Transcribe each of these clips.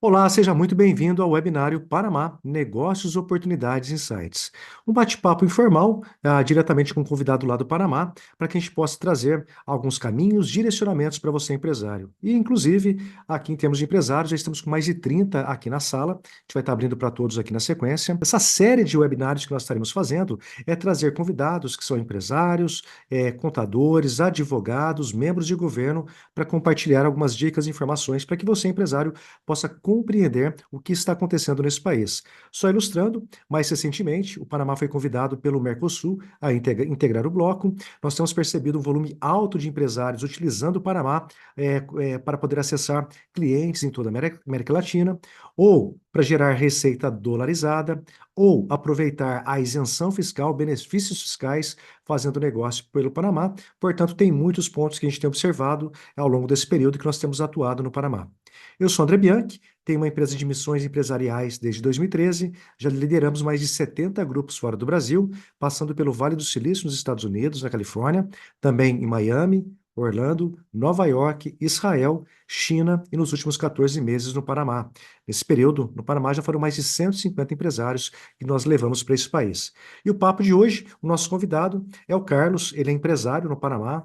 Olá, seja muito bem-vindo ao webinário Panamá, Negócios, Oportunidades e Insights. Um bate-papo informal, diretamente com um convidado lá do Panamá, para que a gente possa trazer alguns caminhos, direcionamentos para você, empresário. E, inclusive, aqui em termos de empresários, já estamos com mais de 30 aqui na sala, a gente vai estar abrindo para todos aqui na sequência. Essa série de webinários que nós estaremos fazendo é trazer convidados que são empresários, contadores, advogados, membros de governo, para compartilhar algumas dicas e informações para que você, empresário, possa compreender o que está acontecendo nesse país. Só ilustrando, mais recentemente, o Panamá foi convidado pelo Mercosul a integrar o bloco. Nós temos percebido um volume alto de empresários utilizando o Panamá para poder acessar clientes em toda a América Latina, ou para gerar receita dolarizada, ou aproveitar a isenção fiscal, benefícios fiscais, fazendo negócio pelo Panamá. Portanto, tem muitos pontos que a gente tem observado ao longo desse período que nós temos atuado no Panamá. Eu sou André Bianchi, tenho uma empresa de missões empresariais desde 2013, já lideramos mais de 70 grupos fora do Brasil, passando pelo Vale do Silício nos Estados Unidos, na Califórnia, também em Miami, Orlando, Nova York, Israel, China e nos últimos 14 meses no Panamá. Nesse período, no Panamá já foram mais de 150 empresários que nós levamos para esse país. E o papo de hoje, o nosso convidado é o Carlos, ele é empresário no Panamá,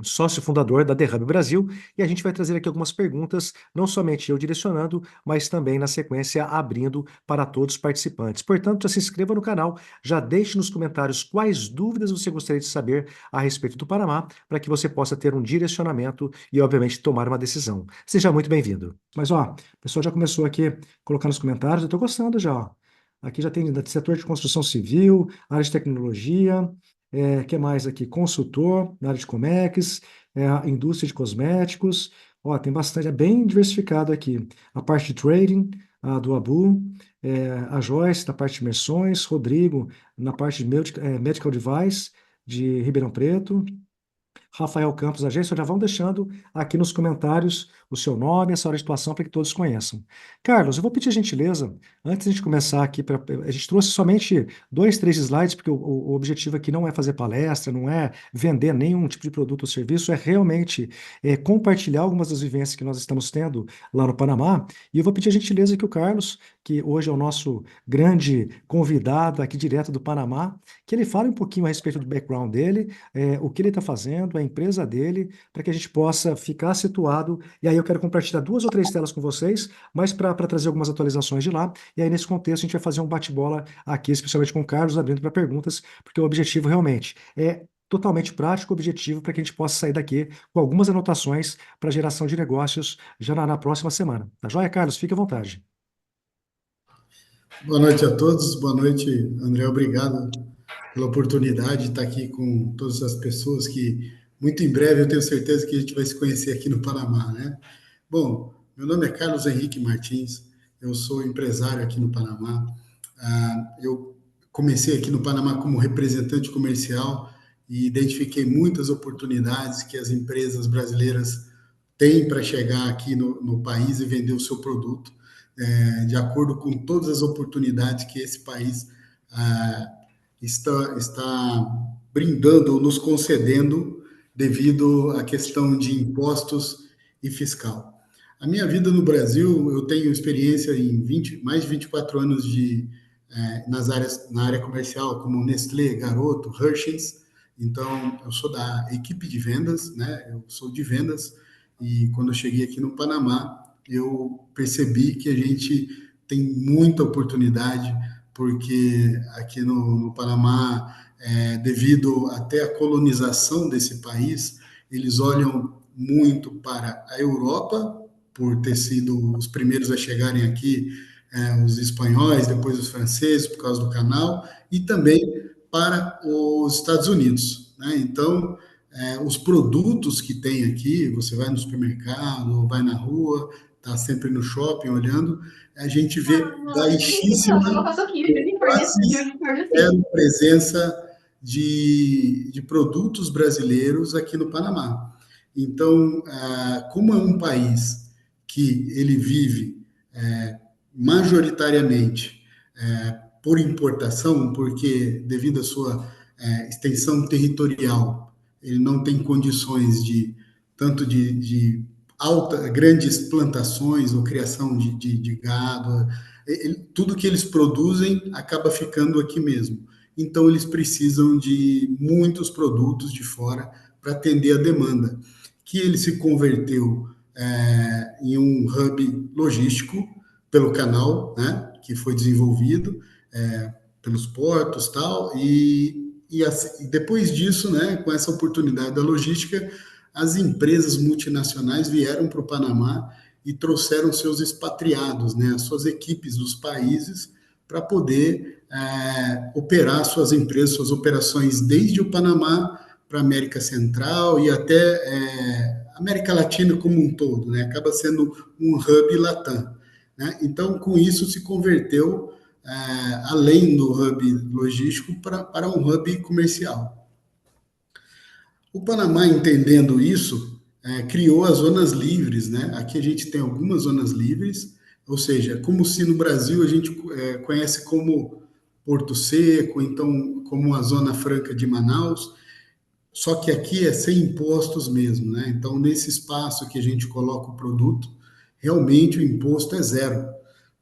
sócio fundador da The Hub Brasil, e a gente vai trazer aqui algumas perguntas, não somente eu direcionando, mas também na sequência abrindo para todos os participantes. Portanto, já se inscreva no canal, já deixe nos comentários quais dúvidas você gostaria de saber a respeito do Panamá, para que você possa ter um direcionamento e, obviamente, tomar uma decisão. Seja muito bem-vindo. Mas, ó, o pessoal já começou aqui a colocar nos comentários, eu estou gostando já, ó. Aqui já tem setor de construção civil, área de tecnologia, que mais aqui? Consultor na área de Comex, indústria de cosméticos. Ó, tem bastante, é bem diversificado aqui. A parte de trading, do Abu, a Joyce na parte de imersões, Rodrigo na parte de medical device de Ribeirão Preto, Rafael Campos, agência, já vão deixando aqui nos comentários o seu nome, essa hora de atuação, para que todos conheçam. Carlos, eu vou pedir a gentileza, antes de a gente começar aqui, a gente trouxe somente dois, três slides, porque o objetivo aqui não é fazer palestra, não é vender nenhum tipo de produto ou serviço, é realmente compartilhar algumas das vivências que nós estamos tendo lá no Panamá. E eu vou pedir a gentileza que o Carlos, que hoje é o nosso grande convidado aqui direto do Panamá, que ele fale um pouquinho a respeito do background dele, o que ele está fazendo, a empresa dele, para que a gente possa ficar situado. E aí eu quero compartilhar duas ou três telas com vocês, mas para trazer algumas atualizações de lá. E aí, nesse contexto, a gente vai fazer um bate-bola aqui, especialmente com o Carlos, abrindo para perguntas, porque o objetivo realmente é totalmente prático, objetivo, para que a gente possa sair daqui com algumas anotações para geração de negócios já na próxima semana. Tá joia, Carlos? Fique à vontade. Boa noite a todos, boa noite, André. Obrigado pela oportunidade de estar aqui com todas as pessoas que, muito em breve, eu tenho certeza que a gente vai se conhecer aqui no Panamá, né? Bom, meu nome é Carlos Henrique Martins, eu sou empresário aqui no Panamá. Eu comecei aqui no Panamá como representante comercial e identifiquei muitas oportunidades que as empresas brasileiras têm para chegar aqui no país e vender o seu produto, de acordo com todas as oportunidades que esse país ah, está brindando ou nos concedendo devido à questão de impostos e fiscal. A minha vida no Brasil, eu tenho experiência em mais de 24 anos na área comercial, como Nestlé, Garoto, Hershey's. Então, eu sou da equipe de vendas, né? Eu sou de vendas e quando eu cheguei aqui no Panamá, eu percebi que a gente tem muita oportunidade, porque aqui no Panamá, devido até à colonização desse país, eles olham muito para a Europa, por ter sido os primeiros a chegarem aqui, os espanhóis, depois os franceses, por causa do canal, e também para os Estados Unidos, né? Então, os produtos que tem aqui, você vai no supermercado, vai na rua, está sempre no shopping olhando, a gente vê baixíssima, quase zero presença de produtos brasileiros aqui no Panamá. Então, como é um país que ele vive majoritariamente por importação, porque devido à sua extensão territorial, ele não tem condições de tanto de grandes plantações ou criação de gado, tudo que eles produzem acaba ficando aqui mesmo. Então, eles precisam de muitos produtos de fora para atender a demanda, que ele se converteu em um hub logístico pelo canal, né, que foi desenvolvido pelos portos tal, e depois disso, né, com essa oportunidade da logística, as empresas multinacionais vieram para o Panamá e trouxeram seus expatriados, né, as suas equipes dos países, para poder operar suas empresas, suas operações desde o Panamá para a América Central e até América Latina como um todo, né? Acaba sendo um hub Latam, né? Então, com isso se converteu, além do hub logístico, para um hub comercial. O Panamá, entendendo isso, criou as zonas livres, né? Aqui a gente tem algumas zonas livres, ou seja, como se no Brasil a gente conhece como Porto Seco, então como a Zona Franca de Manaus, só que aqui é sem impostos mesmo, né? Então, nesse espaço que a gente coloca o produto, realmente o imposto é zero,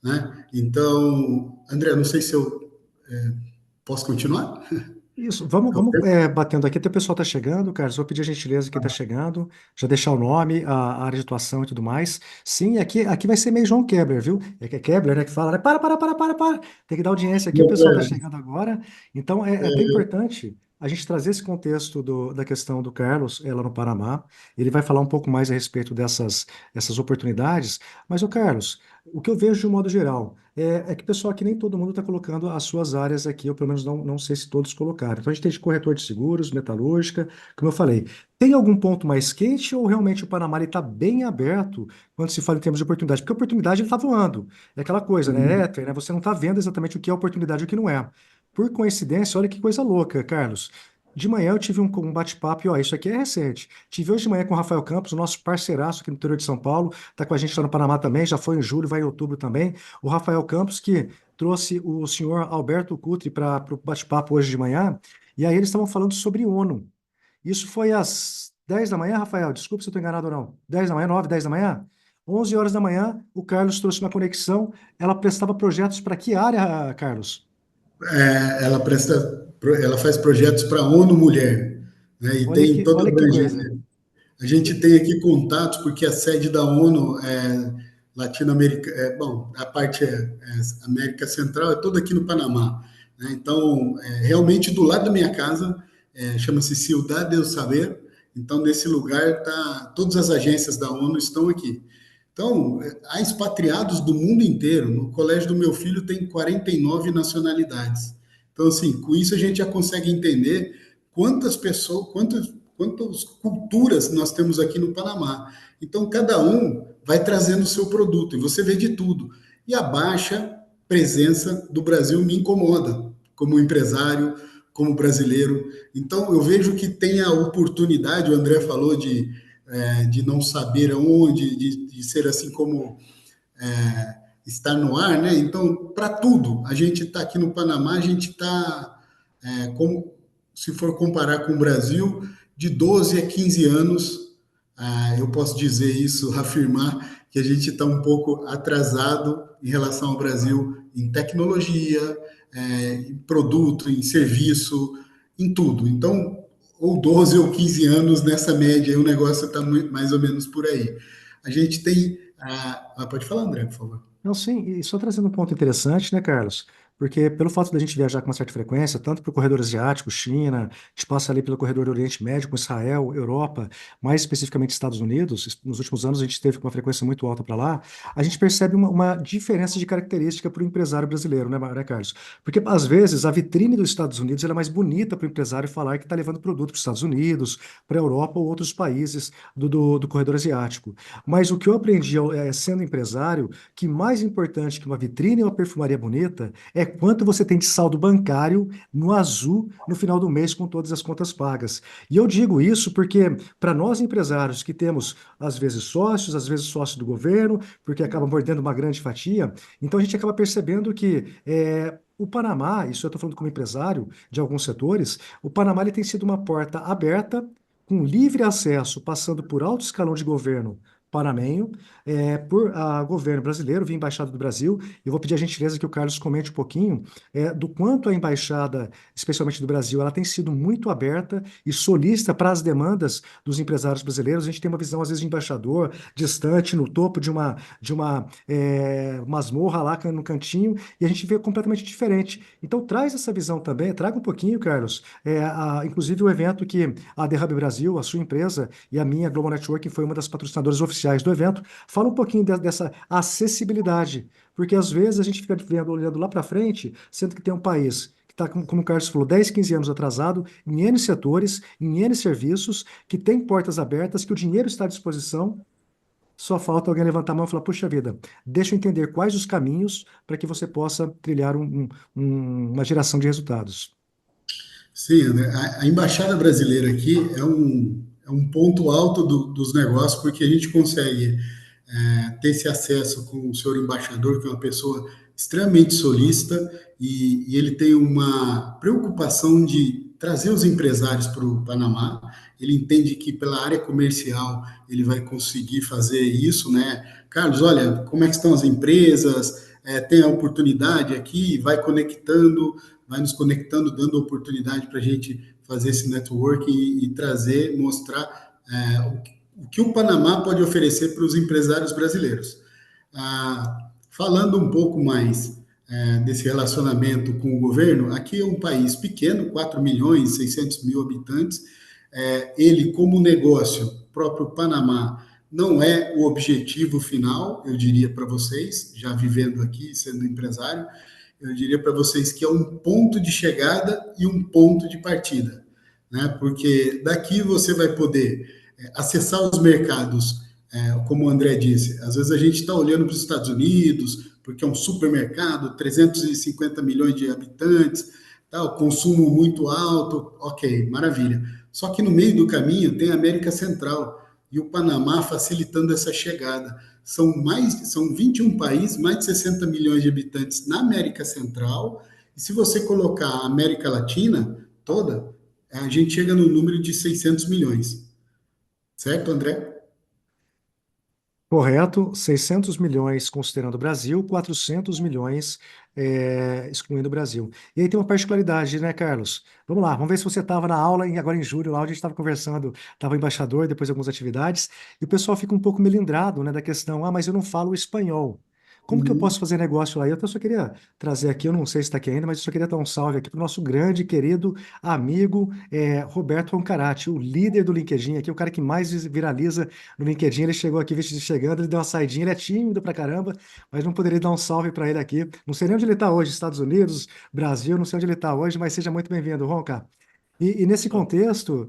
né? Então, André, não sei se eu posso continuar? Isso, vamos batendo aqui, até o pessoal está chegando, Carlos. Vou pedir a gentileza que está chegando, já deixar o nome, a área de atuação e tudo mais. Sim, aqui vai ser meio João Kepler, viu? É que é Kepler, né, que fala, né? Para. Tem que dar audiência aqui, o pessoal está chegando agora. Então, é até importante a gente trazer esse contexto da questão do Carlos, lá no Panamá. Ele vai falar um pouco mais a respeito essas oportunidades. Mas, o Carlos, o que eu vejo de um modo geral é que, pessoal, aqui nem todo mundo está colocando as suas áreas aqui, ou pelo menos não sei se todos colocaram. Então, a gente tem de corretor de seguros, metalúrgica, como eu falei. Tem algum ponto mais quente ou realmente o Panamá está bem aberto quando se fala em termos de oportunidade? Porque a oportunidade ele está voando. É aquela coisa, né? Né? Você não está vendo exatamente o que é oportunidade e o que não é. Por coincidência, olha que coisa louca, Carlos. De manhã eu tive um bate-papo, e ó, isso aqui é recente. Tive hoje de manhã com o Rafael Campos, o nosso parceiraço aqui no interior de São Paulo, está com a gente lá no Panamá também, já foi em julho, vai em outubro também. O Rafael Campos, que trouxe o senhor Alberto Cutri para o bate-papo hoje de manhã, e aí eles estavam falando sobre ONU. Isso foi às 10 da manhã, Rafael, desculpe se eu estou enganado ou não. 10 da manhã, 9, 10 da manhã? 11 horas da manhã, o Carlos trouxe uma conexão. Ela prestava projetos para que área, Carlos? Ela faz projetos para a ONU Mulher, né? E tem toda a Olha que coisa. abrangência. A gente tem aqui contatos, porque a sede da ONU é Latinoamérica, bom, a parte América Central é toda aqui no Panamá, né? Então, realmente do lado da minha casa, chama-se Ciudad del Saber. Então, nesse lugar, todas as agências da ONU estão aqui. Então, há expatriados do mundo inteiro. No colégio do meu filho tem 49 nacionalidades. Então, assim, com isso a gente já consegue entender quantas pessoas, quantas culturas nós temos aqui no Panamá. Então, cada um vai trazendo o seu produto e você vê de tudo. E a baixa presença do Brasil me incomoda, como empresário, como brasileiro. Então, eu vejo que tem a oportunidade, o André falou de não saber aonde, de ser assim como estar no ar, né? Então, para tudo, a gente está aqui no Panamá, a gente está, como se for comparar com o Brasil, de 12 a 15 anos, eu posso dizer isso, afirmar que a gente está um pouco atrasado em relação ao Brasil em tecnologia, em produto, em serviço, em tudo. Então, ou 12 ou 15 anos nessa média, o negócio está mais ou menos por aí. A gente tem. Pode falar, André, por favor. Não, sim, e só trazendo um ponto interessante, né, Carlos? Porque pelo fato da gente viajar com uma certa frequência, tanto para o corredor asiático, China, a gente passa ali pelo corredor do Oriente Médio, com Israel, Europa, mais especificamente Estados Unidos, nos últimos anos a gente esteve com uma frequência muito alta para lá, a gente percebe uma diferença de característica para o empresário brasileiro, né, Carlos? Porque às vezes a vitrine dos Estados Unidos ela é mais bonita para o empresário falar que está levando produto para os Estados Unidos, para a Europa ou outros países do corredor asiático. Mas o que eu aprendi sendo empresário que mais importante que uma vitrine ou uma perfumaria bonita é quanto você tem de saldo bancário no azul no final do mês com todas as contas pagas. E eu digo isso porque para nós empresários que temos às vezes sócios do governo, porque acabam mordendo uma grande fatia, então a gente acaba percebendo que o Panamá, isso eu estou falando como empresário de alguns setores, o Panamá ele tem sido uma porta aberta com livre acesso, passando por alto escalão de governo panamenho, por governo brasileiro, via Embaixada do Brasil. Eu vou pedir a gentileza que o Carlos comente um pouquinho do quanto a Embaixada, especialmente do Brasil, ela tem sido muito aberta e solícita para as demandas dos empresários brasileiros. A gente tem uma visão, às vezes, de embaixador distante, no topo de uma masmorra lá no cantinho, e a gente vê completamente diferente. Então, traz essa visão também, traga um pouquinho, Carlos, inclusive o evento que a The Hub Brasil, a sua empresa, e a minha Global Network foi uma das patrocinadoras oficiais do evento. Fala um pouquinho dessa acessibilidade, porque às vezes a gente fica vendo, olhando lá para frente, sendo que tem um país que está, como o Carlos falou, 10, 15 anos atrasado, em N setores, em N serviços, que tem portas abertas, que o dinheiro está à disposição. Só falta alguém levantar a mão e falar: puxa vida, deixa eu entender quais os caminhos para que você possa trilhar uma geração de resultados. Sim, André, a embaixada brasileira aqui é um ponto alto dos negócios, porque a gente consegue ter esse acesso com o senhor embaixador, que é uma pessoa extremamente solícita, e ele tem uma preocupação de trazer os empresários para o Panamá. Ele entende que pela área comercial ele vai conseguir fazer isso, né? Carlos, olha, como é que estão as empresas? Tem a oportunidade aqui, vai nos conectando, dando oportunidade para a gente fazer esse network e trazer, mostrar o que o Panamá pode oferecer para os empresários brasileiros. Falando um pouco mais desse relacionamento com o governo, aqui é um país pequeno, 4 milhões e 600 mil habitantes. Ele, como negócio, próprio Panamá, não é o objetivo final, eu diria para vocês, já vivendo aqui, sendo empresário, eu diria para vocês que é um ponto de chegada e um ponto de partida, né? Porque daqui você vai poder acessar os mercados, como o André disse, às vezes a gente está olhando para os Estados Unidos, porque é um supermercado, 350 milhões de habitantes, tal, consumo muito alto, ok, maravilha. Só que no meio do caminho tem a América Central e o Panamá facilitando essa chegada. São 21 países, mais de 60 milhões de habitantes na América Central, e se você colocar a América Latina toda, a gente chega no número de 600 milhões. Certo, André? Correto, 600 milhões considerando o Brasil, 400 milhões excluindo o Brasil. E aí tem uma particularidade, né, Carlos? Vamos lá, vamos ver se você estava na aula agora em julho, lá onde a gente estava conversando, estava o embaixador, depois algumas atividades, e o pessoal fica um pouco melindrado, né, da questão: mas eu não falo espanhol. Como que eu posso Uhum. fazer negócio lá? Eu só queria trazer aqui, eu não sei se está aqui ainda, mas eu só queria dar um salve aqui para o nosso grande, querido amigo Roberto Roncarati, o líder do LinkedIn aqui, o cara que mais viraliza no LinkedIn. Ele chegou aqui, visto chegando, ele deu uma saidinha, ele é tímido pra caramba, mas não poderia dar um salve para ele aqui. Não sei nem onde ele está hoje, Estados Unidos, Brasil, não sei onde ele está hoje, mas seja muito bem-vindo, Ronca. E nesse contexto,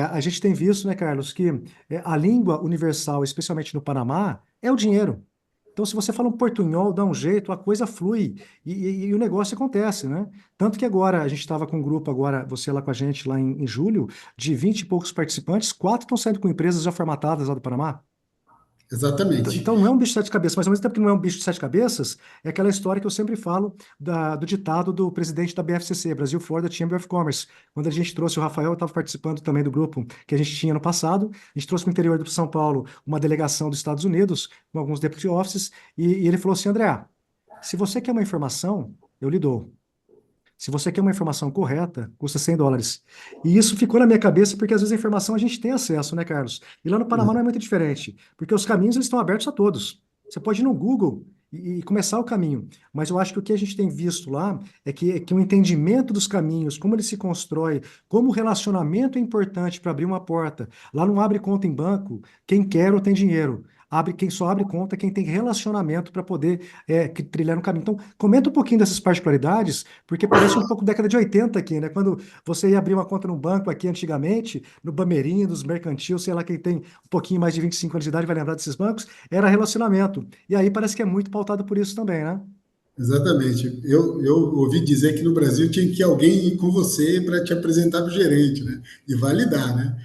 a gente tem visto, né, Carlos, que a língua universal, especialmente no Panamá, é o dinheiro. Então, se você fala um portunhol, dá um jeito, a coisa flui e o negócio acontece, né? Tanto que agora, a gente estava com um grupo, agora, você lá com a gente, lá em julho, de 20 e poucos participantes, 4 estão saindo com empresas já formatadas lá do Panamá. Então, Exatamente. então não é um bicho de sete cabeças, mas ao mesmo tempo que não é um bicho de sete cabeças, é aquela história que eu sempre falo do ditado do presidente da BFCC, Brasil Florida Chamber of Commerce. Quando a gente trouxe o Rafael, eu estava participando também do grupo que a gente tinha no passado, a gente trouxe para o interior de São Paulo uma delegação dos Estados Unidos, com alguns deputy offices, e ele falou assim: André, se você quer uma informação, eu lhe dou. Se você quer uma informação correta, custa US$ 100. E isso ficou na minha cabeça porque às vezes a informação a gente tem acesso, né, Carlos? E lá no Panamá não é muito diferente, porque os caminhos eles estão abertos a todos. Você pode ir no Google e começar o caminho, mas eu acho que o que a gente tem visto lá é que o entendimento dos caminhos, como ele se constrói, como o relacionamento é importante para abrir uma porta. Lá não abre conta em banco quem quer ou tem dinheiro. Quem só abre conta é quem tem relacionamento para poder trilhar no caminho. Então, comenta um pouquinho dessas particularidades, porque parece um pouco década de 80 aqui, né? Quando você ia abrir uma conta no banco aqui antigamente, no Bameirinho, dos Mercantil, sei lá, quem tem um pouquinho mais de 25 anos de idade vai lembrar desses bancos, era relacionamento. E aí parece que é muito pautado por isso também, né? Exatamente. Eu ouvi dizer que no Brasil tinha que alguém ir com você para te apresentar para o gerente, né? E validar, né?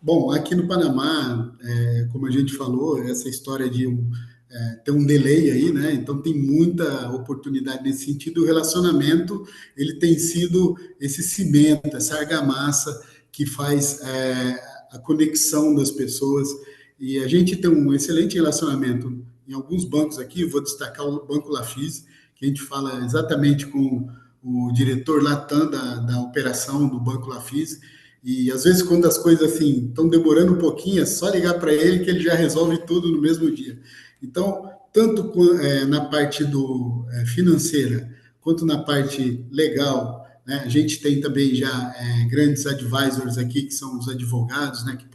Bom, aqui no Panamá, como a gente falou, essa história de ter um delay aí, né? Então tem muita oportunidade nesse sentido. O relacionamento ele tem sido esse cimento, essa argamassa que faz a conexão das pessoas. e a gente tem um excelente relacionamento em alguns bancos aqui, vou destacar o Banco Lafise, que a gente fala exatamente com o diretor Latam da operação do Banco Lafise, e às vezes quando as coisas assim estão demorando um pouquinho, é só ligar para ele que ele já resolve tudo no mesmo dia. Então, tanto na parte financeira, quanto na parte legal, né? A gente tem também já grandes advisors aqui, que são os advogados, né? Que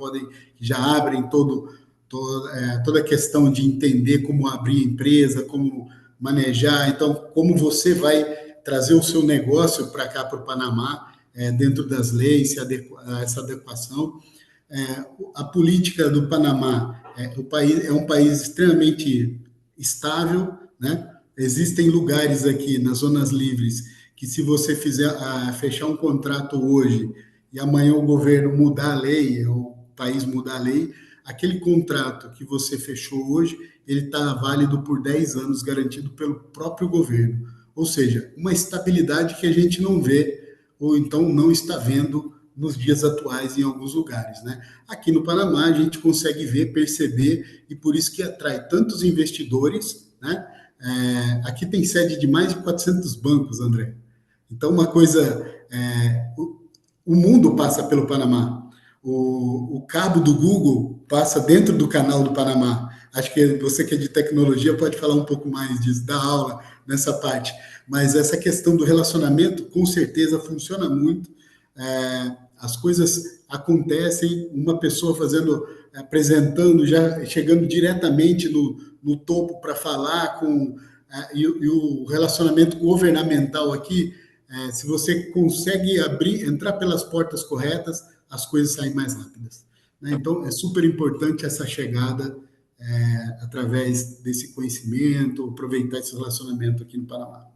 já abrem toda a questão de entender como abrir empresa, como manejar. Então, como você vai trazer o seu negócio para cá, para o Panamá, dentro das leis, essa adequação. A política do Panamá, o país é um país extremamente estável, né? Existem lugares aqui nas zonas livres que se você fechar um contrato hoje e amanhã o governo mudar a lei, o país mudar a lei, aquele contrato que você fechou hoje, ele está válido por 10 anos, garantido pelo próprio governo. Ou seja, uma estabilidade que a gente não vê, ou então não está vendo nos dias atuais em alguns lugares, né? Aqui no Panamá a gente consegue ver, perceber, e por isso que atrai tantos investidores, né? Aqui tem sede de mais de 400 bancos, André. Então, uma coisa, o mundo passa pelo Panamá. O cabo do Google passa dentro do canal do Panamá. Acho que você que é de tecnologia pode falar um pouco mais disso, da aula nessa parte. Mas essa questão do relacionamento, com certeza, funciona muito. As coisas acontecem, uma pessoa apresentando, já chegando diretamente no topo para falar e o relacionamento governamental aqui, se você consegue entrar pelas portas corretas, as coisas saem mais rápidas, né? Então, é super importante essa chegada através desse conhecimento, aproveitar esse relacionamento aqui no Panamá.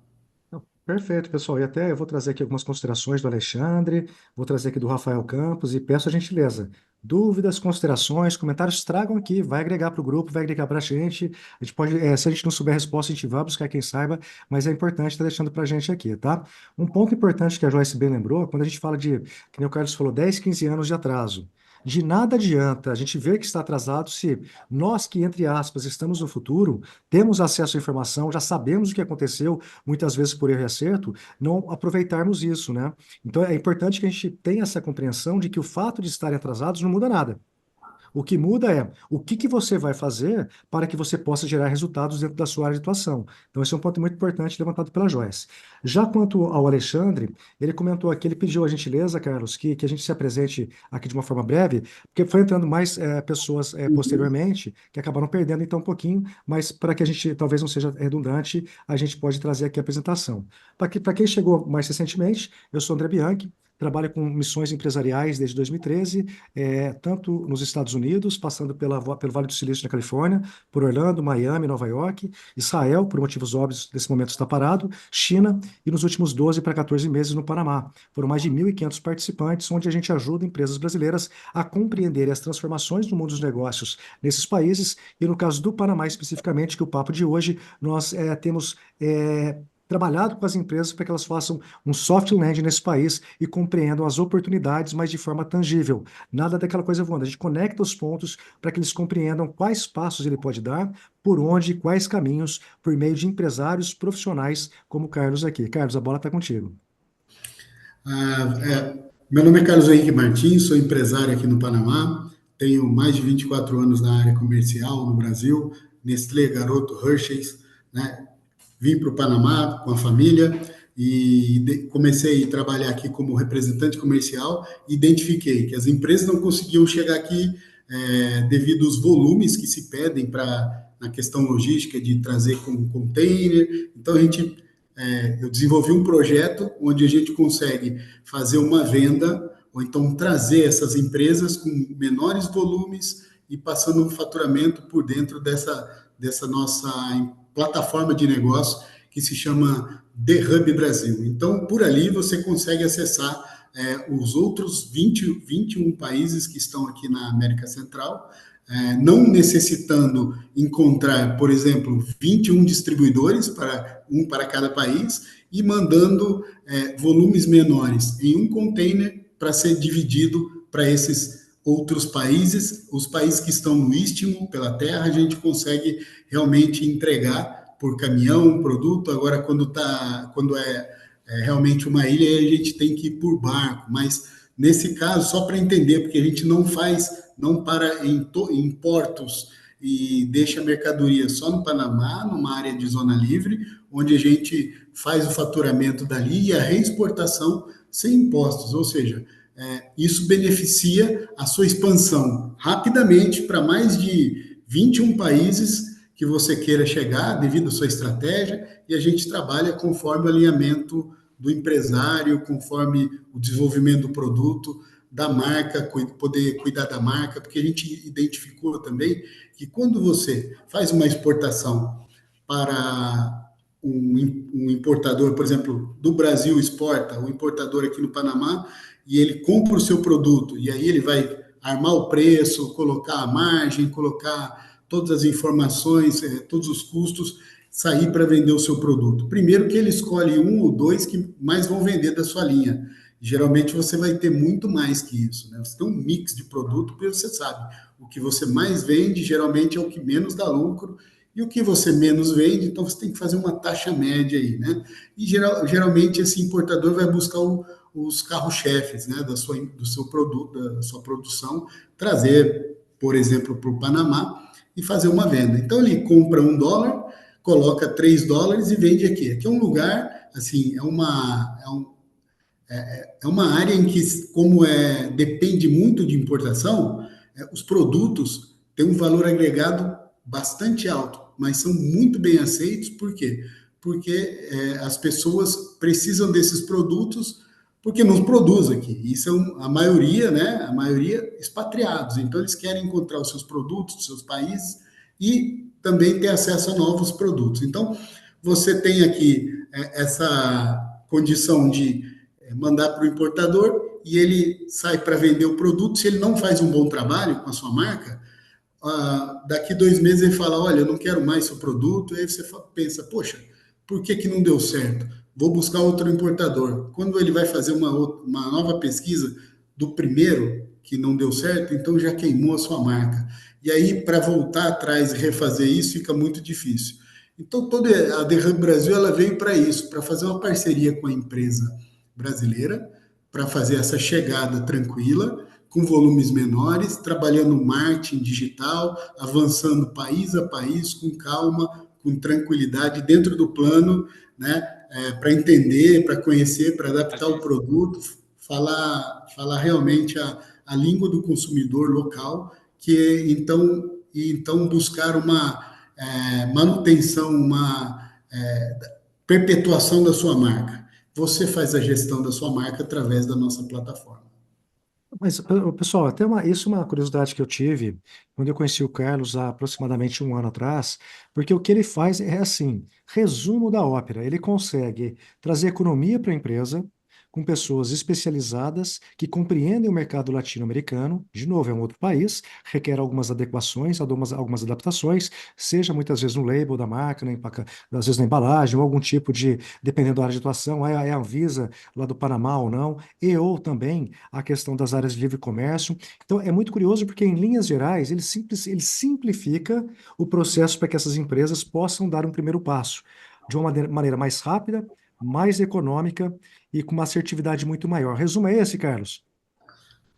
Não, perfeito, pessoal. E até eu vou trazer aqui algumas considerações do Alexandre, vou trazer aqui do Rafael Campos e peço a gentileza. Dúvidas, considerações, comentários, tragam aqui, vai agregar para o grupo, vai agregar para a gente. A gente pode, se a gente não souber a resposta, a gente vai buscar quem saiba, mas é importante estar deixando para a gente aqui, tá? Um ponto importante que a Joyce bem lembrou, quando a gente fala de, que nem o Carlos falou, 10, 15 anos de atraso. De nada adianta a gente ver que está atrasado se nós que, entre aspas, estamos no futuro, temos acesso à informação, já sabemos o que aconteceu, muitas vezes por erro e acerto, não aproveitarmos isso, né? Então é importante que a gente tenha essa compreensão de que o fato de estarem atrasados não muda nada. O que muda é o que que você vai fazer para que você possa gerar resultados dentro da sua área de atuação. Então, esse é um ponto muito importante levantado pela Joyce. Já quanto ao Alexandre, ele comentou aqui, ele pediu a gentileza, Carlos, que a gente se apresente aqui de uma forma breve, porque foi entrando mais pessoas posteriormente que acabaram perdendo então um pouquinho, mas para que a gente talvez não seja redundante, a gente pode trazer aqui a apresentação. Para quem chegou mais recentemente, eu sou André Bianchi, trabalho com missões empresariais desde 2013, tanto nos Estados Unidos, passando pelo Vale do Silício na Califórnia, por Orlando, Miami, Nova York, Israel, por motivos óbvios, nesse momento está parado, China e nos últimos 12 para 14 meses no Panamá. Foram mais de 1.500 participantes, onde a gente ajuda empresas brasileiras a compreenderem as transformações no mundo dos negócios nesses países e no caso do Panamá especificamente, que o papo de hoje nós temos trabalhado com as empresas para que elas façam um soft landing nesse país e compreendam as oportunidades, mas de forma tangível. Nada daquela coisa voando. A gente conecta os pontos para que eles compreendam quais passos ele pode dar, por onde, quais caminhos, por meio de empresários profissionais como o Carlos aqui. Carlos, a bola está contigo. Meu nome é Carlos Henrique Martins, sou empresário aqui no Panamá, tenho mais de 24 anos na área comercial no Brasil, Nestlé, Garoto, Hershey's, né? Vim para o Panamá com a família e comecei a trabalhar aqui como representante comercial e identifiquei que as empresas não conseguiam chegar aqui devido aos volumes que se pedem na questão logística de trazer com container. Então, eu desenvolvi um projeto onde a gente consegue fazer uma venda ou então trazer essas empresas com menores volumes e passando um faturamento por dentro dessa nossa plataforma de negócio que se chama The Hub Brasil. Então, por ali você consegue acessar os outros 21 países que estão aqui na América Central, não necessitando encontrar, por exemplo, 21 distribuidores, um para cada país, e mandando volumes menores em um container para ser dividido para esses outros países, os países que estão no istmo, pela terra, a gente consegue realmente entregar por caminhão, produto. Agora, quando é realmente uma ilha, a gente tem que ir por barco. Mas nesse caso, só para entender, porque a gente não faz, não para em portos e deixa a mercadoria só no Panamá, numa área de zona livre, onde a gente faz o faturamento dali e a reexportação sem impostos, ou seja, isso beneficia a sua expansão rapidamente para mais de 21 países que você queira chegar devido à sua estratégia, e a gente trabalha conforme o alinhamento do empresário, conforme o desenvolvimento do produto, da marca, poder cuidar da marca, porque a gente identificou também que quando você faz uma exportação para um importador, por exemplo, do Brasil exporta, o importador aqui no Panamá, e ele compra o seu produto, e aí ele vai armar o preço, colocar a margem, colocar todas as informações, todos os custos, sair para vender o seu produto. Primeiro que ele escolhe um ou dois que mais vão vender da sua linha. Geralmente você vai ter muito mais que isso, né? Você tem um mix de produto, porque você sabe, o que você mais vende geralmente é o que menos dá lucro, e o que você menos vende, então você tem que fazer uma taxa média aí, né? E geralmente esse importador vai buscar os carro-chefes, né, do seu produto, da sua produção, trazer, por exemplo, para o Panamá e fazer uma venda. Então ele compra $1, coloca $3 e vende aqui. Aqui é um lugar, assim, é uma área em que, como depende muito de importação, os produtos têm um valor agregado bastante alto, mas são muito bem aceitos. Por quê? Porque as pessoas precisam desses produtos porque não produz aqui. E são a maioria, né? A maioria expatriados. Então eles querem encontrar os seus produtos, os seus países e também ter acesso a novos produtos. Então você tem aqui essa condição de mandar para o importador e ele sai para vender o produto. Se ele não faz um bom trabalho com a sua marca, daqui 2 meses ele fala, olha, eu não quero mais seu produto. E aí você pensa, poxa, por que que não deu certo? Vou buscar outro importador. Quando ele vai fazer uma nova pesquisa do primeiro que não deu certo, então já queimou a sua marca. E aí, para voltar atrás e refazer isso, fica muito difícil. Então, toda a Derrame Brasil ela veio para isso, para fazer uma parceria com a empresa brasileira, para fazer essa chegada tranquila, com volumes menores, trabalhando marketing digital, avançando país a país, com calma, com tranquilidade, dentro do plano, né? Para entender, para conhecer, para adaptar o produto, falar realmente a língua do consumidor local, então buscar uma manutenção, uma perpetuação da sua marca. Você faz a gestão da sua marca através da nossa plataforma. Mas, pessoal, isso é uma curiosidade que eu tive quando eu conheci o Carlos há aproximadamente um ano atrás, porque o que ele faz é assim, resumo da ópera. Ele consegue trazer economia para a empresa com pessoas especializadas que compreendem o mercado latino-americano. De novo, é um outro país, requer algumas adequações, algumas adaptações, seja muitas vezes no label da marca, às vezes na embalagem, ou algum tipo de, dependendo da área de atuação, é a Anvisa lá do Panamá ou não, e ou também a questão das áreas de livre comércio. Então, é muito curioso porque, em linhas gerais, ele simplifica o processo para que essas empresas possam dar um primeiro passo de uma maneira mais rápida, mais econômica e com uma assertividade muito maior. Resumo é esse, Carlos.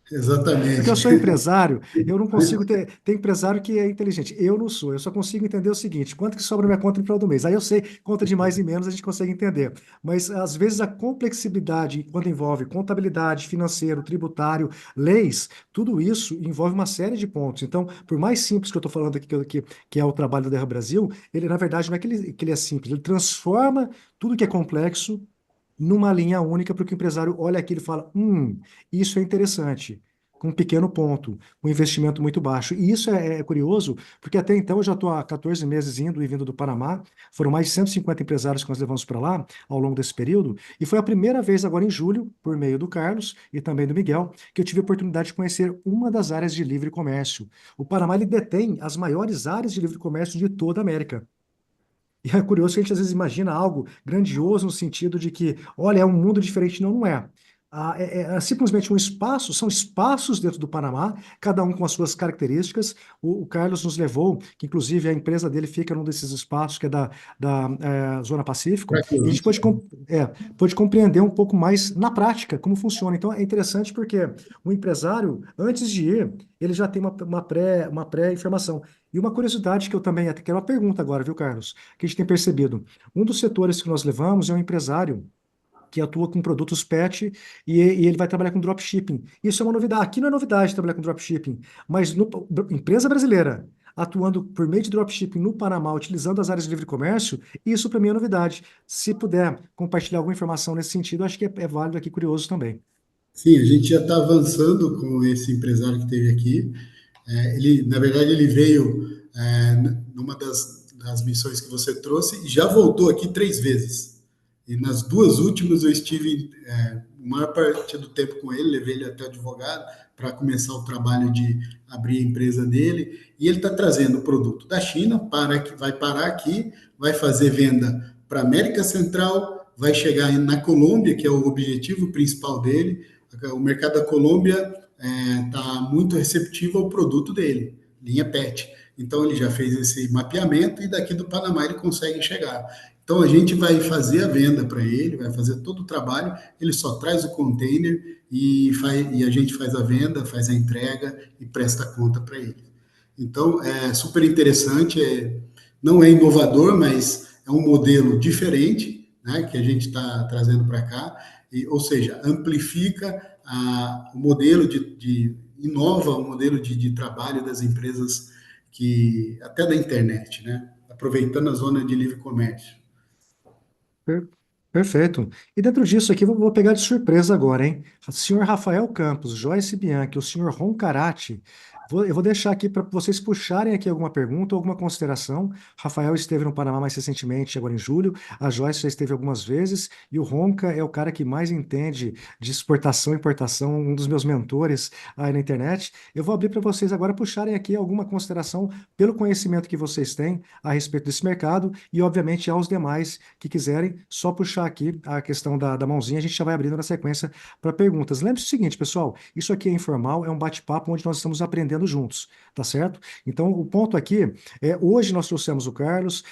Porque eu Exatamente. sou empresário, eu não consigo ter empresário que é inteligente. Eu não sou, eu só consigo entender o seguinte: quanto que sobra na minha conta no final do mês? Aí eu sei, conta de mais e menos a gente consegue entender. Mas às vezes a complexidade, quando envolve contabilidade, financeiro, tributário, leis, tudo isso envolve uma série de pontos. Então, por mais simples que eu estou falando aqui, que é o trabalho da Terra Brasil, ele na verdade não é que ele é simples, ele transforma tudo que é complexo numa linha única para que o empresário olha aquilo e fala, isso é interessante, com um pequeno ponto, um investimento muito baixo. E isso é curioso, porque até então eu já estou há 14 meses indo e vindo do Panamá, foram mais de 150 empresários que nós levamos para lá ao longo desse período, e foi a primeira vez agora em julho, por meio do Carlos e também do Miguel, que eu tive a oportunidade de conhecer uma das áreas de livre comércio. O Panamá ele detém as maiores áreas de livre comércio de toda a América. E é curioso que a gente às vezes imagina algo grandioso no sentido de que, olha, é um mundo diferente. Não, não é. É simplesmente um espaço, são espaços dentro do Panamá, cada um com as suas características. O Carlos nos levou, que inclusive a empresa dele fica num desses espaços, que é da Zona Pacífico, e a gente Cracolândia. pôde compreender um pouco mais na prática como funciona. Então é interessante porque o empresário, antes de ir, ele já tem uma pré-informação. E uma curiosidade que eu também, até quero uma pergunta agora, viu, Carlos? Que a gente tem percebido. Um dos setores que nós levamos é um empresário que atua com produtos pet e ele vai trabalhar com dropshipping. Isso é uma novidade. Aqui não é novidade trabalhar com dropshipping, mas empresa brasileira atuando por meio de dropshipping no Panamá, utilizando as áreas de livre comércio, isso para mim é novidade. Se puder compartilhar alguma informação nesse sentido, acho que é válido aqui, curioso também. Sim, a gente já está avançando com esse empresário que teve aqui. Ele, na verdade, ele veio numa das missões que você trouxe e já voltou aqui 3 vezes. E nas duas últimas eu estive a maior parte do tempo com ele, levei ele até o advogado para começar o trabalho de abrir a empresa dele. E ele está trazendo o produto da China, vai parar aqui, vai fazer venda para a América Central, vai chegar na Colômbia, que é o objetivo principal dele. O mercado da Colômbia está muito receptivo ao produto dele, linha PET. Então ele já fez esse mapeamento e daqui do Panamá ele consegue chegar. Então a gente vai fazer a venda para ele, vai fazer todo o trabalho, ele só traz o container e a gente faz a venda, faz a entrega e presta conta para ele. Então é super interessante, não é inovador, mas é um modelo diferente, né, que a gente está trazendo para cá, ou seja, amplifica o modelo inova o modelo de trabalho das empresas até da internet, né? Aproveitando a zona de livre comércio. Per- Perfeito. E dentro disso aqui, vou pegar de surpresa agora, hein? Senhor Rafael Campos, Joyce Bianchi, o senhor Roncarati. Eu vou deixar aqui para vocês puxarem aqui alguma pergunta ou alguma consideração. Rafael esteve no Panamá mais recentemente, agora em julho. A Joyce já esteve algumas vezes. E o Ronca é o cara que mais entende de exportação e importação, um dos meus mentores aí na internet. Eu vou abrir para vocês agora puxarem aqui alguma consideração pelo conhecimento que vocês têm a respeito desse mercado e, obviamente, aos demais que quiserem, só puxar aqui a questão da mãozinha, a gente já vai abrindo na sequência para perguntas. Lembre-se o seguinte, pessoal, isso aqui é informal, é um bate-papo onde nós estamos aprendendo juntos, tá certo? Então, o ponto aqui hoje nós trouxemos o Carlos,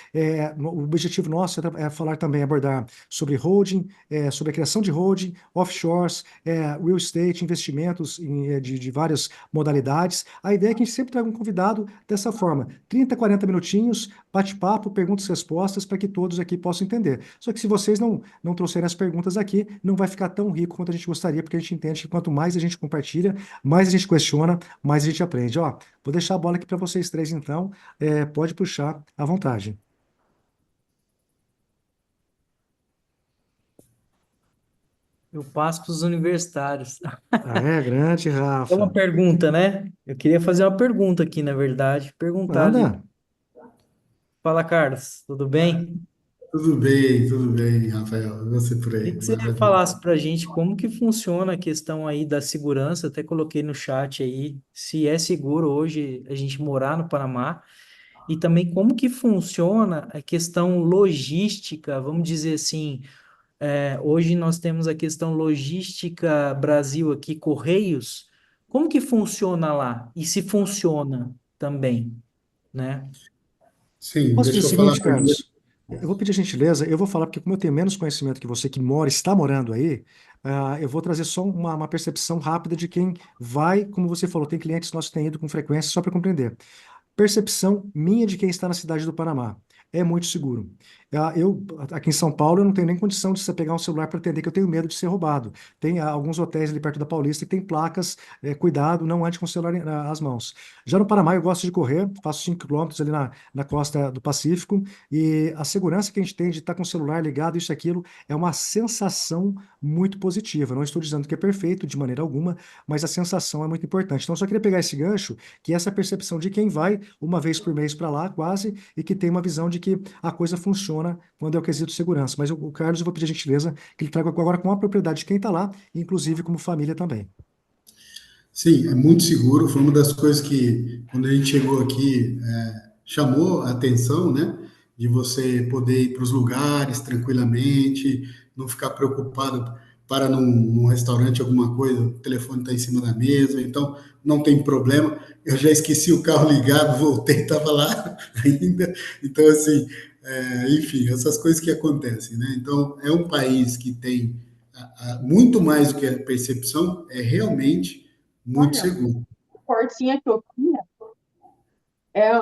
o objetivo nosso é falar também, abordar sobre holding, sobre a criação de holding, offshores, real estate, investimentos de várias modalidades. A ideia é que a gente sempre traga um convidado dessa forma, 30, 40 minutinhos, bate-papo, perguntas e respostas, para que todos aqui possam entender. Só que se vocês não trouxerem as perguntas aqui, não vai ficar tão rico quanto a gente gostaria, porque a gente entende que quanto mais a gente compartilha, mais a gente questiona, mais a gente aprende. Ó, vou deixar a bola aqui para vocês três, então. Pode puxar à vontade. Eu passo para os universitários. Ah, é grande, É uma Rafa. pergunta, né? Eu queria fazer uma pergunta aqui, na verdade. Perguntar ali. Manda. Fala, Carlos, tudo bem? Tudo bem, Rafael. E você por Queria aí? que você Maravilha. falasse para a gente como que funciona a questão aí da segurança. Até coloquei no chat aí se é seguro hoje a gente morar no Panamá e também como que funciona a questão logística, vamos dizer assim. Hoje nós temos a questão logística Brasil aqui, Correios. Como que funciona lá? E se funciona também, né? Sim, Posso dizer deixa o eu falar seguinte, primeiro. Carlos? Eu vou pedir a gentileza, eu vou falar, porque como eu tenho menos conhecimento que você que mora, está morando aí, eu vou trazer só uma percepção rápida de quem vai, como você falou, tem clientes nossos que têm ido com frequência, só para compreender. Percepção minha de quem está na cidade do Panamá. É muito seguro. Aqui em São Paulo, eu não tenho nem condição de você pegar um celular para atender, que eu tenho medo de ser roubado. Tem alguns hotéis ali perto da Paulista que tem placas, cuidado, não ande com o celular nas mãos. Já no Panamá, eu gosto de correr, faço 5 quilômetros ali na costa do Pacífico, e a segurança que a gente tem de estar com o celular ligado, isso e aquilo, é uma sensação muito positiva. Não estou dizendo que é perfeito de maneira alguma, mas a sensação é muito importante. Então, eu só queria pegar esse gancho, que é essa percepção de quem vai uma vez por mês para lá, quase, e que tem uma visão de que a coisa funciona quando é o quesito segurança. Mas o Carlos, eu vou pedir a gentileza que ele traga agora com a propriedade de quem está lá, inclusive como família também. Sim, é muito seguro. Foi uma das coisas que, quando a gente chegou aqui, chamou a atenção, né? De você poder ir para os lugares tranquilamente, não ficar preocupado. para num restaurante alguma coisa, o telefone está em cima da mesa, então não tem problema. Eu já esqueci o carro ligado, voltei, estava lá ainda. Então, assim, enfim, essas coisas que acontecem, né? Então, é um país que tem muito mais do que a percepção, é realmente muito Olha, seguro. a portinha que eu tinha é.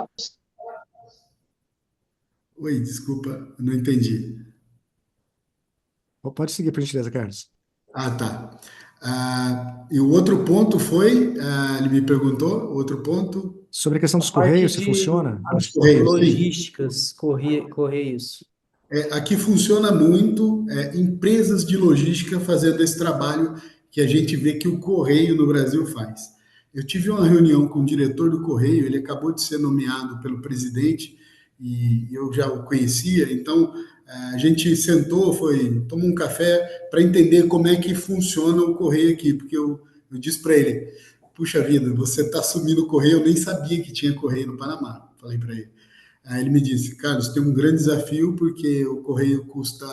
Oi, desculpa, não entendi. Pode seguir, por gentileza, Carlos. Ah, tá. E o outro ponto foi, ele me perguntou, outro ponto, Sobre a questão A dos parte correios, se de funciona. os correios, sim. logísticas, correios. Aqui funciona muito empresas de logística fazendo esse trabalho que a gente vê que o Correio no Brasil faz. Eu tive uma reunião com o diretor do Correio, ele acabou de ser nomeado pelo presidente e eu já o conhecia, então a gente sentou, tomou um café para entender como é que funciona o Correio aqui, porque eu disse para ele, puxa vida, você está assumindo o Correio, eu nem sabia que tinha Correio no Panamá, falei para ele. Aí ele me disse, Carlos, tem um grande desafio porque o correio custa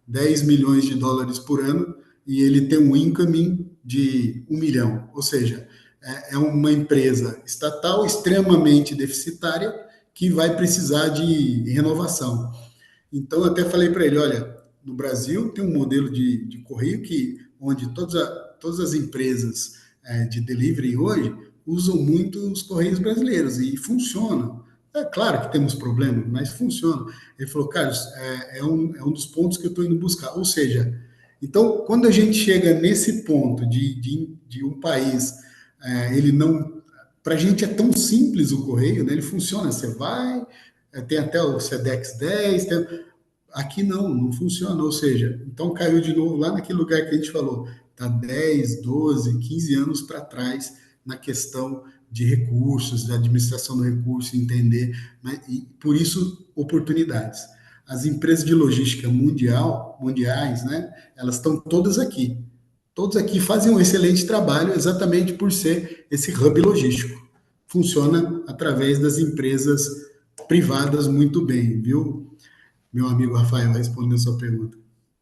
10 milhões de dólares por ano e ele tem um incoming de 1 milhão. Ou seja, é uma empresa estatal extremamente deficitária que vai precisar de renovação. Então, eu até falei para ele, olha, no Brasil tem um modelo de correio onde todas as empresas de delivery hoje usam muito os correios brasileiros e funcionam. É claro que temos problemas, mas funciona. Ele falou, Carlos, é um dos pontos que eu estou indo buscar. Ou seja, então, quando a gente chega nesse ponto de um país, ele não. Para a gente é tão simples o correio, né? Ele funciona, você vai, tem até o Sedex 10, aqui não funciona. Ou seja, então caiu de novo lá naquele lugar que a gente falou, está 10, 12, 15 anos para trás na questão de recursos, da administração do recurso, entender, né? E por isso oportunidades. As empresas de logística mundiais, né? Elas estão todas aqui. Todos aqui fazem um excelente trabalho exatamente por ser esse hub logístico. Funciona através das empresas privadas muito bem, viu? Meu amigo Rafael, respondendo a sua pergunta.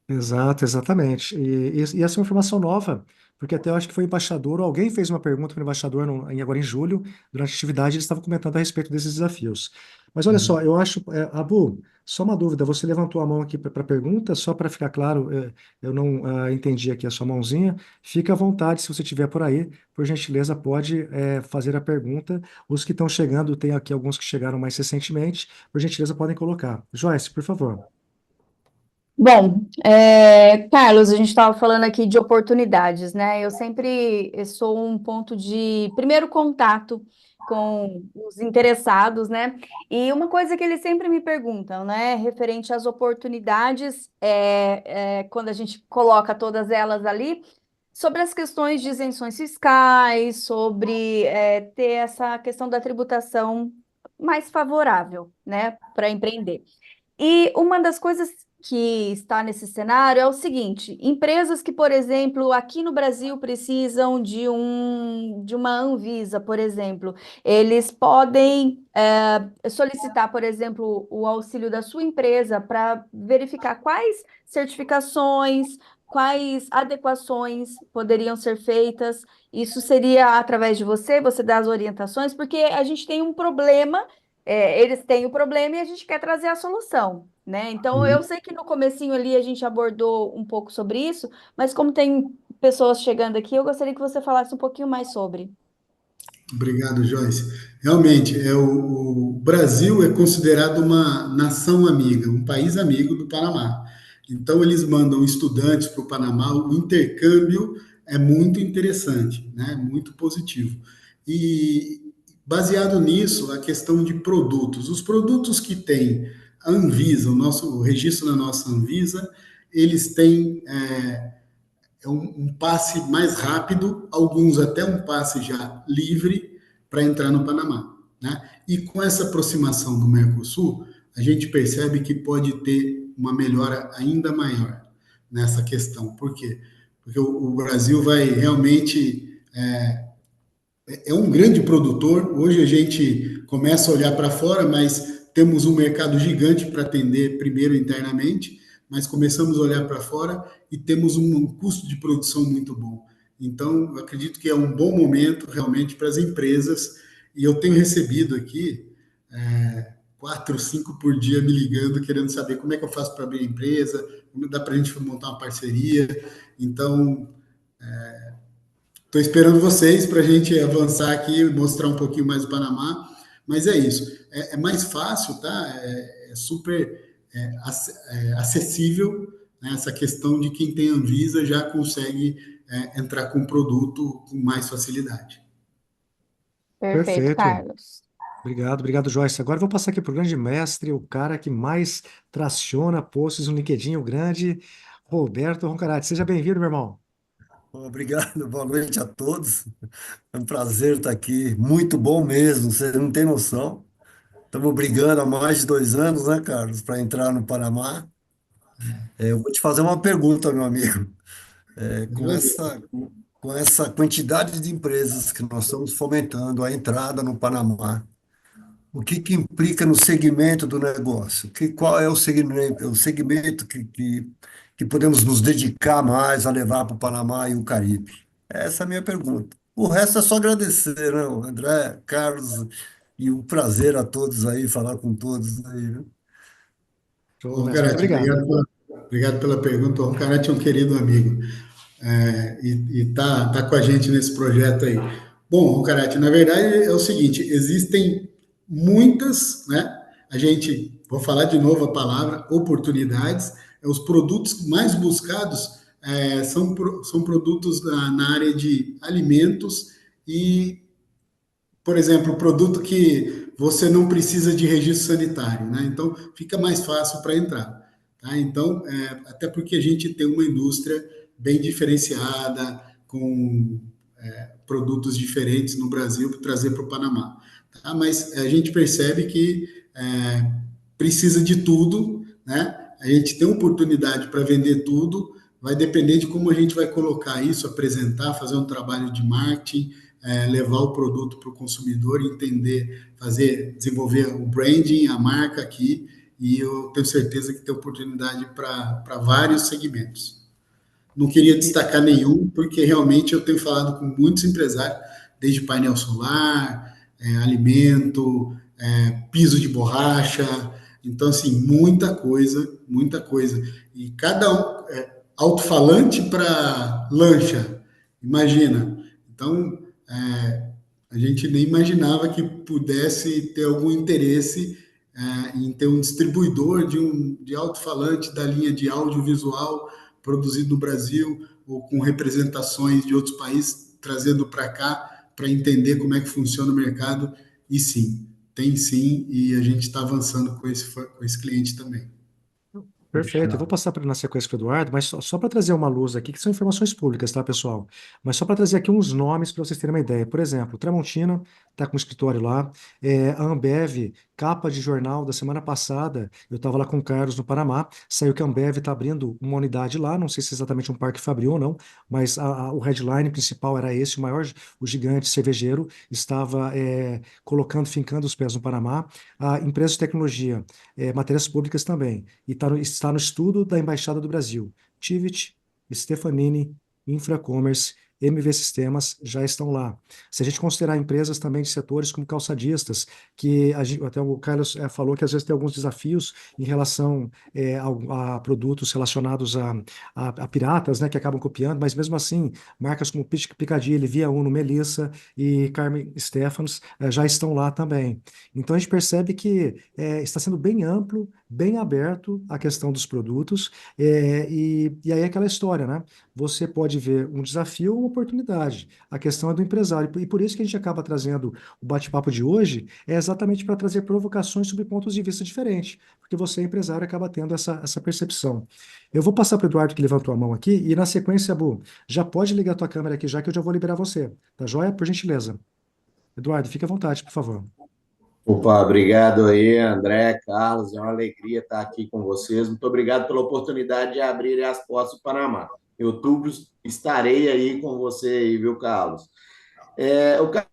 Exato, exatamente. E essa é uma informação nova, porque até eu acho que foi o embaixador, ou alguém fez uma pergunta para o embaixador agora em julho, durante a atividade, eles estavam comentando a respeito desses desafios. Mas olha só, eu acho, Abu, só uma dúvida, você levantou a mão aqui para a pergunta, só para ficar claro, eu não entendi aqui a sua mãozinha. Fica à vontade, se você estiver por aí, por gentileza, pode fazer a pergunta. Os que estão chegando, tem aqui alguns que chegaram mais recentemente, por gentileza, podem colocar. Joyce, por favor. Bom, Carlos, a gente estava falando aqui de oportunidades, né? Eu sempre sou um ponto de primeiro contato com os interessados, né? E uma coisa que eles sempre me perguntam, né, referente às oportunidades, quando a gente coloca todas elas ali, sobre as questões de isenções fiscais, sobre ter essa questão da tributação mais favorável, né, para empreender. E uma das coisas que está nesse cenário é o seguinte: empresas que, por exemplo, aqui no Brasil precisam de uma Anvisa, por exemplo, eles podem solicitar, por exemplo, o auxílio da sua empresa para verificar quais certificações, quais adequações poderiam ser feitas. Isso seria através de você, você dá as orientações, porque a gente tem um problema. Eles têm o problema e a gente quer trazer a solução, né? Então, eu sei que no comecinho ali a gente abordou um pouco sobre isso, mas como tem pessoas chegando aqui, eu gostaria que você falasse um pouquinho mais sobre. Obrigado, Joyce. Realmente, o Brasil é considerado uma nação amiga, um país amigo do Panamá. Então, eles mandam estudantes para o Panamá, o intercâmbio é muito interessante, né? Muito positivo. E, baseado nisso, a questão de produtos. Os produtos que têm a Anvisa, o registro na nossa Anvisa, eles têm um passe mais rápido, alguns até um passe já livre para entrar no Panamá, né? E com essa aproximação do Mercosul, a gente percebe que pode ter uma melhora ainda maior nessa questão. Por quê? Porque o Brasil vai realmente é um grande produtor. Hoje a gente começa a olhar para fora, mas temos um mercado gigante para atender primeiro internamente, mas começamos a olhar para fora e temos um custo de produção muito bom. Então, eu acredito que é um bom momento realmente para as empresas, e eu tenho recebido aqui 4, 5 por dia me ligando, querendo saber como é que eu faço para abrir a empresa, como dá para a gente montar uma parceria. Então, estou esperando vocês para a gente avançar aqui e mostrar um pouquinho mais do Panamá, mas é isso. É mais fácil, tá? É super acessível, né? Essa questão de quem tem Anvisa já consegue entrar com o produto com mais facilidade. Perfeito, Perfeito. Carlos. Obrigado, Joyce. Agora eu vou passar aqui para o grande mestre, o cara que mais traciona posts no LinkedIn, o grande Roberto Roncarati. Seja bem-vindo, meu irmão. Obrigado, boa noite a todos. É um prazer estar aqui, muito bom mesmo, você não tem noção. Estamos brigando há mais de 2 anos, né, Carlos, para entrar no Panamá. Eu vou te fazer uma pergunta, meu amigo. É, com essa, com essa quantidade de empresas que nós estamos fomentando a entrada no Panamá, o que que implica no segmento do negócio? Qual é o segmento que podemos nos dedicar mais a levar para o Panamá e o Caribe? Essa é a minha pergunta. O resto é só agradecer, né, André, Carlos, e um prazer a todos aí, falar com todos aí, viu? Show, Ô, mestre. Muito Carati, obrigado. obrigado pela pergunta. O Carati é um querido amigo e tá com a gente nesse projeto aí. Bom, Carati, na verdade é o seguinte, existem muitas, né? Vou falar de novo a palavra, oportunidades. Os produtos mais buscados são produtos na área de alimentos e, por exemplo, produto que você não precisa de registro sanitário, né? Então, fica mais fácil para entrar, tá? Então, até porque a gente tem uma indústria bem diferenciada, com produtos diferentes no Brasil para trazer para o Panamá, tá? Mas a gente percebe que precisa de tudo, né? A gente tem oportunidade para vender tudo, vai depender de como a gente vai colocar isso, apresentar, fazer um trabalho de marketing, levar o produto para o consumidor, entender, desenvolver o branding, a marca aqui, e eu tenho certeza que tem oportunidade para vários segmentos. Não queria E, destacar nenhum, porque realmente eu tenho falado com muitos empresários, desde painel solar, alimento, piso de borracha, então, assim, muita coisa, muita coisa. E cada um, alto-falante para lancha, imagina. Então, a gente nem imaginava que pudesse ter algum interesse em ter um distribuidor de alto-falante da linha de audiovisual produzido no Brasil ou com representações de outros países, trazendo para cá para entender como é que funciona o mercado. E sim, tem sim, e a gente está avançando com esse cliente também. Perfeito. Eu vou passar na sequência para o Eduardo, mas só para trazer uma luz aqui, que são informações públicas, tá, pessoal? Mas só para trazer aqui uns nomes para vocês terem uma ideia. Por exemplo, Tramontina está com um escritório lá. A Ambev, capa de jornal da semana passada, eu estava lá com o Carlos no Panamá, saiu que a Ambev está abrindo uma unidade lá, não sei se é exatamente um parque Fabril ou não, mas o headline principal era esse, o gigante cervejeiro, estava fincando os pés no Panamá. A empresa de tecnologia, matérias públicas também, e está no estudo da Embaixada do Brasil. Tivit, Stefanini, Infracommerce, MV Sistemas já estão lá. Se a gente considerar empresas também de setores como calçadistas, que até o Carlos falou que às vezes tem alguns desafios em relação a produtos relacionados a piratas, né, que acabam copiando, mas mesmo assim, marcas como Piccadilly, Via Uno, Melissa e Carmen Stephens já estão lá também. Então a gente percebe que está sendo bem amplo, bem aberto a questão dos produtos, e aí é aquela história, né? Você pode ver um desafio ou uma oportunidade. A questão é do empresário. E por isso que a gente acaba trazendo o bate-papo de hoje, é exatamente para trazer provocações sobre pontos de vista diferentes, porque você, empresário, acaba tendo essa percepção. Eu vou passar para o Eduardo, que levantou a mão aqui, e na sequência, Bu, já pode ligar a tua câmera aqui, já que eu já vou liberar você. Tá joia? Por gentileza. Eduardo, fique à vontade, por favor. Opa, obrigado aí, André, Carlos, é uma alegria estar aqui com vocês. Muito obrigado pela oportunidade de abrir as portas do Panamá. Em outubro estarei aí com você aí, viu, Carlos? Eu quero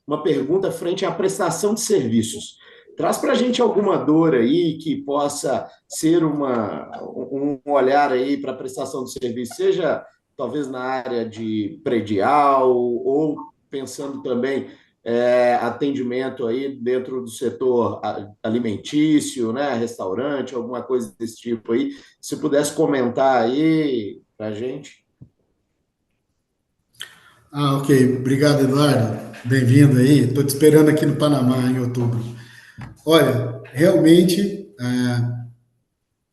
uma pergunta frente à prestação de serviços. Traz para a gente alguma dor aí que possa ser um olhar aí para a prestação de serviço, seja talvez na área de predial ou pensando também atendimento aí dentro do setor alimentício, né, restaurante, alguma coisa desse tipo aí. Se pudesse comentar aí para a gente. Ah, ok. Obrigado, Eduardo. Bem-vindo aí. Estou te esperando aqui no Panamá em outubro. Olha, realmente,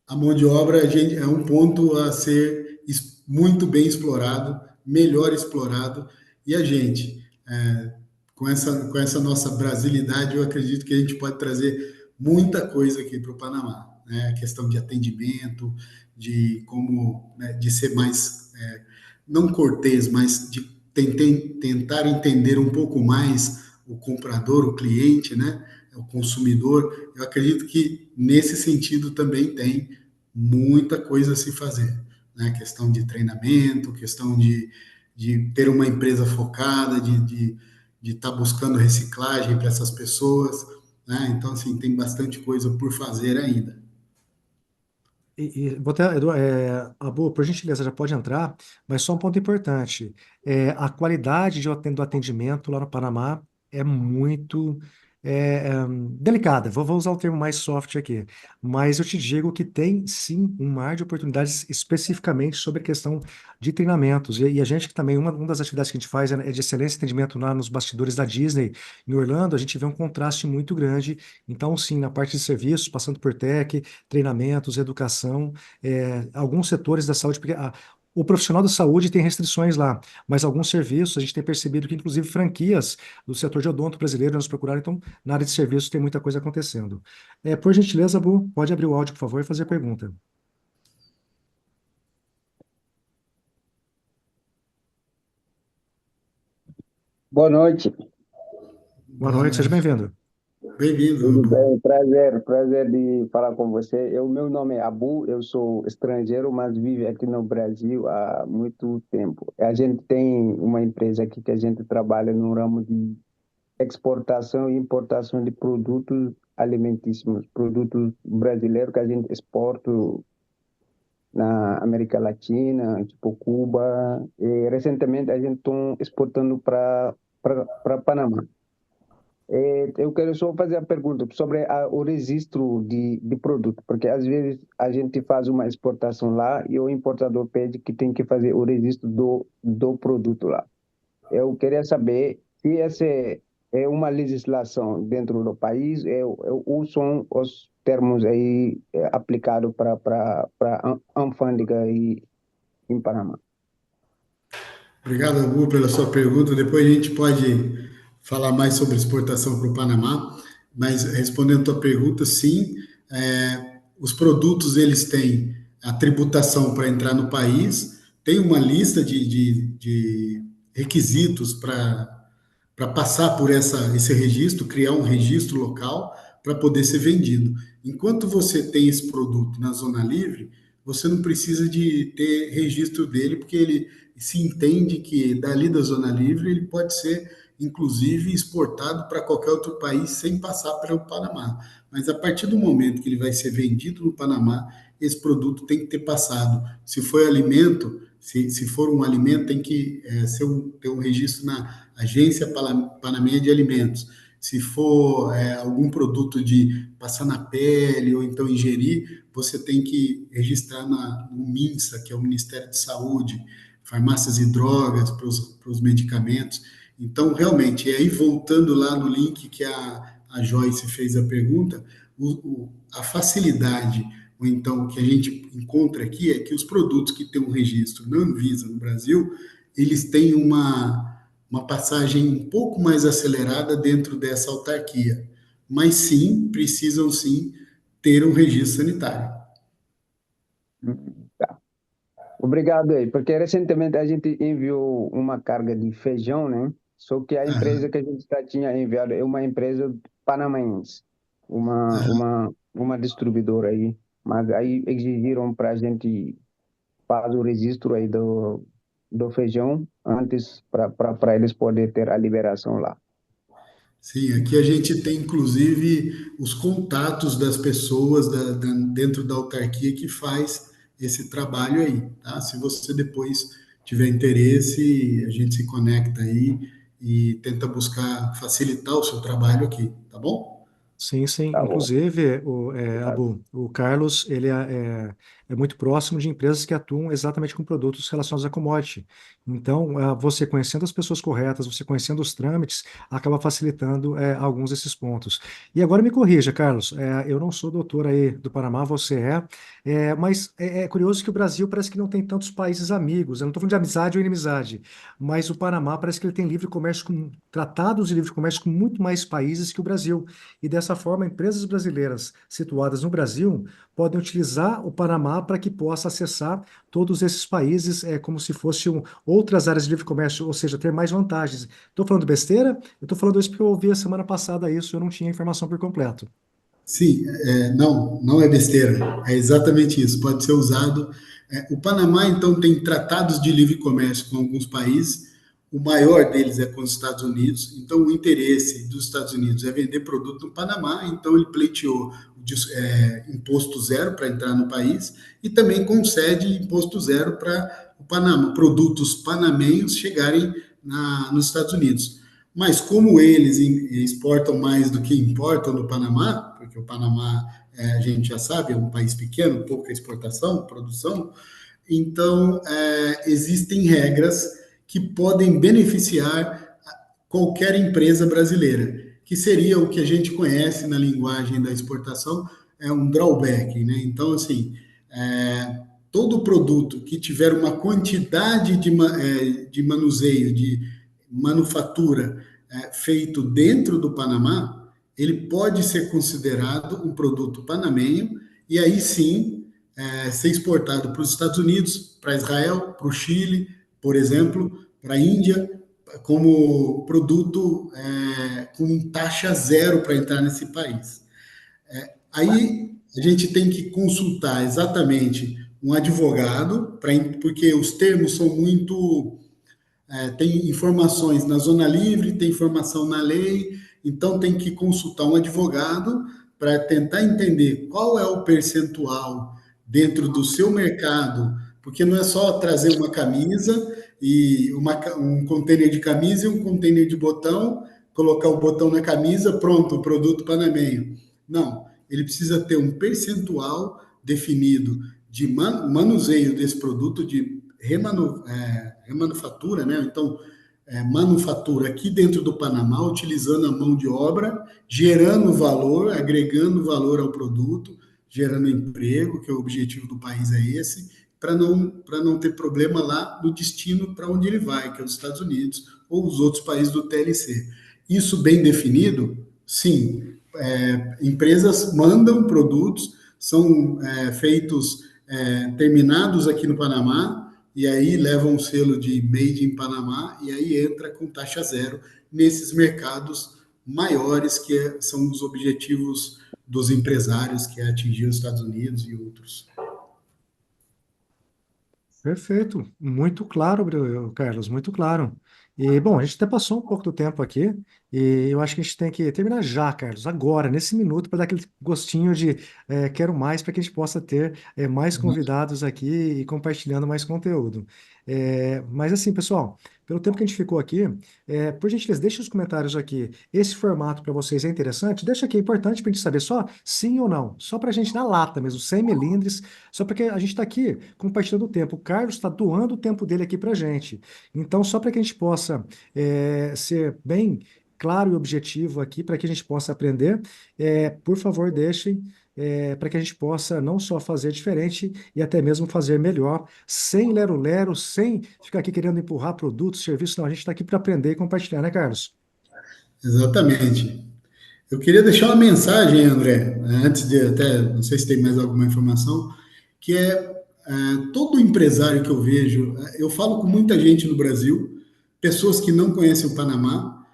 a mão de obra é um ponto a ser muito bem explorado, melhor explorado, e a gente, com essa nossa brasilidade, eu acredito que a gente pode trazer muita coisa aqui para o Panamá, né? A questão de atendimento, de como, né, de ser mais, não cortês, mas de tentar entender um pouco mais o comprador, o cliente, né? O consumidor. Eu acredito que nesse sentido também tem muita coisa a se fazer, né? Questão de treinamento, questão de ter uma empresa focada, de estar buscando reciclagem para essas pessoas, né? Então, assim, tem bastante coisa por fazer ainda. Vou até, Abu, por gentileza, já pode entrar, mas só um ponto importante. A qualidade do atendimento lá no Panamá é muito delicada. Vou usar o termo mais soft aqui. Mas eu te digo que tem, sim, um mar de oportunidades especificamente sobre a questão de treinamentos. E a gente que também, uma das atividades que a gente faz é de excelência de atendimento lá nos bastidores da Disney, em Orlando, a gente vê um contraste muito grande. Então, sim, na parte de serviços, passando por tech, treinamentos, educação, alguns setores da saúde, porque o profissional da saúde tem restrições lá, mas alguns serviços a gente tem percebido que, inclusive, franquias do setor de odonto brasileiro nos procuraram, então, na área de serviços tem muita coisa acontecendo. Por gentileza, Bu, pode abrir o áudio, por favor, e fazer a pergunta. Boa noite, Boa Boa noite, seja noite. bem-vindo. Bem-vindo, tudo Abu. bem? Prazer de falar com você. Meu nome é Abu, eu sou estrangeiro, mas vivo aqui no Brasil há muito tempo. A gente tem uma empresa aqui que a gente trabalha no ramo de exportação e importação de produtos alimentícios, produtos brasileiros que a gente exporta na América Latina, tipo Cuba. E recentemente a gente está exportando para Panamá. Eu quero só fazer a pergunta sobre o registro de produto, porque às vezes a gente faz uma exportação lá e o importador pede que tem que fazer o registro do produto lá. Eu queria saber se essa é uma legislação dentro do país, ou são os termos aí aplicados para alfândega aí em Panamá. Obrigado, Abu, pela sua pergunta. Depois a gente pode falar mais sobre exportação para o Panamá, mas respondendo a tua pergunta, sim, os produtos eles têm a tributação para entrar no país, tem uma lista de requisitos para passar por esse registro, criar um registro local para poder ser vendido. Enquanto você tem esse produto na zona livre, você não precisa de ter registro dele, porque ele se entende que dali da zona livre ele pode ser, inclusive, exportado para qualquer outro país sem passar pelo Panamá. Mas a partir do momento que ele vai ser vendido no Panamá, esse produto tem que ter passado. Se for alimento, se for um alimento, tem que ter um registro na Agência Panamenha de Alimentos. Se for algum produto de passar na pele ou então ingerir, você tem que registrar no MINSA, que é o Ministério de Saúde, farmácias e drogas para os medicamentos. Então, realmente, e aí voltando lá no link que a Joyce fez a pergunta, a facilidade, ou então o que a gente encontra aqui é que os produtos que têm um registro na Anvisa no Brasil, eles têm uma passagem um pouco mais acelerada dentro dessa autarquia, mas sim, precisam sim ter um registro sanitário. Tá. Obrigado aí, porque recentemente a gente enviou uma carga de feijão, né? Só que a empresa Aham, que a gente já tinha enviado é uma empresa panamense, uma distribuidora aí. Mas aí exigiram para a gente fazer o registro aí do feijão antes para eles poderem ter a liberação lá. Sim, aqui a gente tem, inclusive, os contatos das pessoas dentro da autarquia que faz esse trabalho aí, tá? Se você depois tiver interesse, a gente se conecta aí e tenta buscar facilitar o seu trabalho aqui, tá bom? Sim, sim. Tá bom. Inclusive, Obrigado. Abu, o Carlos, ele é muito próximo de empresas que atuam exatamente com produtos relacionados à commodity. Então, você conhecendo as pessoas corretas, você conhecendo os trâmites, acaba facilitando alguns desses pontos. E agora me corrija, Carlos, eu não sou doutor aí do Panamá, você mas é curioso que o Brasil parece que não tem tantos países amigos. Eu não estou falando de amizade ou inimizade, mas o Panamá parece que ele tem livre comércio com tratados de livre comércio com muito mais países que o Brasil. E dessa forma, empresas brasileiras situadas no Brasil podem utilizar o Panamá para que possa acessar todos esses países como se fossem outras áreas de livre comércio, ou seja, ter mais vantagens. Estou falando besteira? Eu estou falando isso porque eu ouvi a semana passada isso, eu não tinha informação por completo. Sim, não é besteira, é exatamente isso, pode ser usado. O Panamá, então, tem tratados de livre comércio com alguns países, o maior deles é com os Estados Unidos, então o interesse dos Estados Unidos é vender produto no Panamá, então ele pleiteou imposto zero para entrar no país e também concede imposto zero para o Panamá, produtos panamenhos chegarem nos Estados Unidos. Mas como eles exportam mais do que importam no Panamá, porque o Panamá, a gente já sabe, é um país pequeno, pouca exportação, produção, então existem regras que podem beneficiar qualquer empresa brasileira, que seria o que a gente conhece na linguagem da exportação, é um drawback, né? Então, assim, todo produto que tiver uma quantidade de manuseio, de manufatura feito dentro do Panamá, ele pode ser considerado um produto panamenho e aí sim ser exportado para os Estados Unidos, para Israel, para o Chile, por exemplo, para a Índia, como produto com taxa zero para entrar nesse país. Aí a gente tem que consultar exatamente um advogado, porque os termos são muito. Tem informações na Zona Livre, tem informação na lei, então tem que consultar um advogado para tentar entender qual é o percentual dentro do seu mercado, porque não é só trazer uma camisa e um container de camisa e um container de botão, colocar o botão na camisa, pronto, o produto panamenho. Não, ele precisa ter um percentual definido de manuseio desse produto, de remanufatura, né? Então, manufatura aqui dentro do Panamá, utilizando a mão de obra, gerando valor, agregando valor ao produto, gerando emprego, que é o objetivo do país é esse, para não ter problema lá no destino para onde ele vai, que é os Estados Unidos ou os outros países do TLC. Isso bem definido, sim, empresas mandam produtos, são feitos, terminados aqui no Panamá, e aí levam um selo de Made in Panamá, e aí entra com taxa zero nesses mercados maiores, que são os objetivos dos empresários, que é atingir os Estados Unidos e outros. Perfeito, muito claro, Carlos, muito claro. E, bom, a gente até passou um pouco do tempo aqui, e eu acho que a gente tem que terminar já, Carlos, agora, nesse minuto, para dar aquele gostinho de quero mais, para que a gente possa ter mais convidados aqui e compartilhando mais conteúdo. Mas assim, pessoal, pelo tempo que a gente ficou aqui, por gentileza, deixe os comentários aqui. Esse formato para vocês é interessante? Deixa aqui, é importante para a gente saber só sim ou não, só para a gente na lata mesmo, sem melindres, só porque a gente está aqui compartilhando o tempo. O Carlos está doando o tempo dele aqui para a gente. Então, só para que a gente possa ser bem claro e objetivo aqui, para que a gente possa aprender, por favor, deixem para que a gente possa não só fazer diferente e até mesmo fazer melhor, sem lero-lero, sem ficar aqui querendo empurrar produtos, serviços. Não, a gente está aqui para aprender e compartilhar, né, Carlos? Exatamente. Eu queria deixar uma mensagem, André, antes de até, não sei se tem mais alguma informação, que todo empresário que eu vejo, eu falo com muita gente no Brasil, pessoas que não conhecem o Panamá,